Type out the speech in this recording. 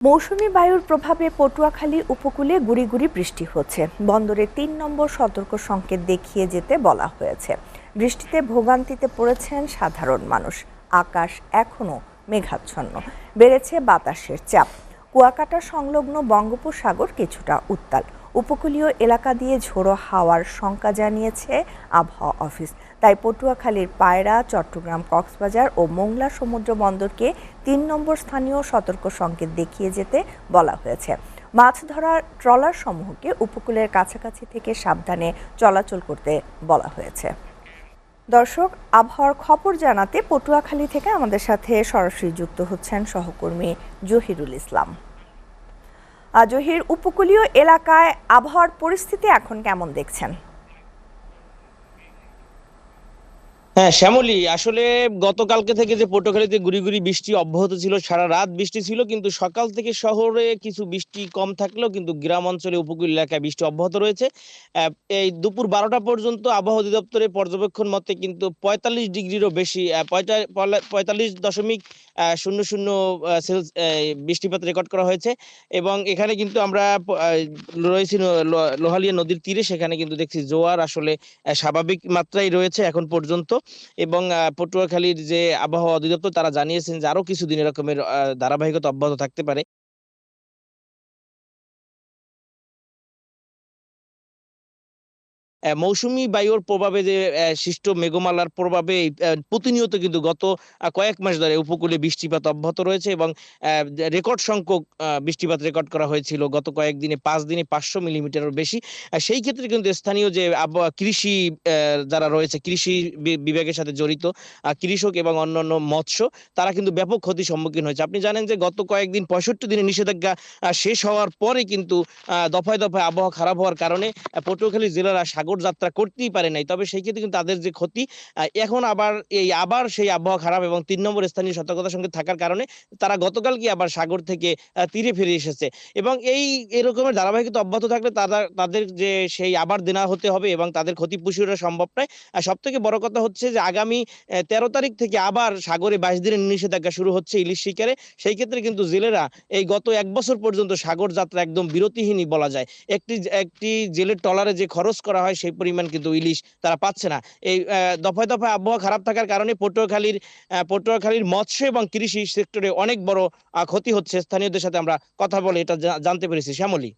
মৌসুমী বায়ুর প্রভাবে পটুয়াখালী উপকূলে গুঁড়ি গুঁড়ি বৃষ্টি হচ্ছে। বন্দরে ৩ নম্বর সতর্ক সংকেত দেখিয়ে যেতে বলা হয়েছে। বৃষ্টিতে ভোগান্তিতে পড়েছেন সাধারণ মানুষ। আকাশ এখনও মেঘাচ্ছন্ন, বেড়েছে বাতাসের চাপ। কুয়াকাটা সংলগ্ন বঙ্গোপসাগর কিছুটা উত্তাল। উপকূলীয় এলাকা দিয়ে ঝোড়ো হাওয়ার শঙ্কা জানিয়েছে আবহাওয়া অফিস। তাই পটুয়াখালীর পায়রা, চট্টগ্রাম, কক্সবাজার ও মোংলা সমুদ্র বন্দরকে ৩ নম্বর স্থানীয় সতর্ক সংকেত দেখিয়ে যেতে বলা হয়েছে। মাছ ধরার ট্রলার সমূহকে উপকূলের কাছাকাছি থেকে সাবধানে চলাচল করতে বলা হয়েছে। দর্শক, আবহাওয়ার খবর জানাতে পটুয়াখালী থেকে আমাদের সাথে সরাসরি যুক্ত হচ্ছেন সহকর্মী জহিরুল ইসলাম। জহির, উপকূলীয় এলাকায় আবহাওয়ার পরিস্থিতি এখন কেমন দেখছেন? হ্যাঁ শ্যামলী, আসলে গতকালকে থেকে যে পটুয়াখালীতে গুড়ি গুড়ি বৃষ্টি অব্যাহত ছিল, সারা রাত বৃষ্টি ছিল, কিন্তু সকাল থেকে শহরে কিছু বৃষ্টি কম থাকলেও কিন্তু গ্রাম অঞ্চলে উপকূল এলাকায় বৃষ্টি অব্যাহত রয়েছে। এই দুপুর ১২টা পর্যন্ত আবহাওয়া অধিদপ্তরের পর্যবেক্ষণ মতে কিন্তু ৪৫ ডিগ্রিরও বেশি ৪৫.০০ বৃষ্টিপাত রেকর্ড করা হয়েছে। এবং এখানে কিন্তু আমরা রয়েছি লোহালিয়া নদীর তীরে, সেখানে কিন্তু দেখছি জোয়ার আসলে স্বাভাবিক মাত্রায় রয়েছে এখন পর্যন্ত। এবং পটুয়াখালীর যে আবহাওয়া অধিদপ্তর তারা জানিয়েছেন যে আরো কিছুদিন এরকমের ধারাবাহিকতা অব্যাহত থাকতে পারে। মৌসুমী বায়ুর প্রভাবে যে সৃষ্ট মেঘমালার প্রভাবে প্রতিনিয়ত কিন্তু গত কয়েক মাস ধরে উপকূলে বৃষ্টিপাত অব্যাহত রয়েছে। এবং রেকর্ড সংখ্যক বৃষ্টিপাত রেকর্ড করা হয়েছিল গত কয়েকদিনে, 5 দিনে 500 মিলিমিটারের বেশি। সেই ক্ষেত্রে কিন্তু স্থানীয় যে কৃষি যারা রয়েছে, কৃষি বিভাগের সাথে জড়িত কৃষক এবং অন্যান্য মৎস্য, তারা কিন্তু ব্যাপক ক্ষতির সম্মুখীন হয়েছে। আপনি জানেন যে গত কয়েকদিন 65 দিনের নিষেধাজ্ঞা শেষ হওয়ার পরে কিন্তু দফায় দফায় আবহাওয়া খারাপ হওয়ার কারণে পটুয়াখালী জেলারা সাগর যাত্রা করতেই পারে নাই। তবে সেই ক্ষেত্রে কিন্তু তাদের যে ক্ষতি, এখন আবার সেই আবহাওয়া খারাপ এবং ৩ নম্বর স্থানীয় সতর্কতার সঙ্গে থাকার কারণে তারা গতকালকে আবার সাগর থেকে তীরে ফিরে এসেছে। এবং এরকমের ধারাবাহিকতা অব্যাহত থাকলে তাদের যে সেই আবার দেনা হতে হবে এবং তাদের ক্ষতি পুষিয়ে সম্ভব নয়। সব থেকে বড় কথা হচ্ছে যে আগামী ১৩ তারিখ থেকে আবার সাগরে ২২ দিনের নিষেধাজ্ঞা শুরু হচ্ছে ইলিশ শিকারে। সেই ক্ষেত্রে কিন্তু জেলেরা এই গত ১ বছর পর্যন্ত সাগর যাত্রা একদম বিরতিহীনই বলা যায়। একটি জেলের ট্রলারে যে খরচ করা হয় সেই পরিমাণ কিন্তু ইলিশ তারা পাচ্ছে না। এই দফায় দফায় আবহাওয়া খারাপ থাকার কারণে পটুয়াখালীর মৎস্য এবং কৃষি সেক্টরে অনেক বড় ক্ষতি হচ্ছে। স্থানীয়দের সাথে আমরা কথা বলে এটা জানতে পেরেছি শ্যামলী।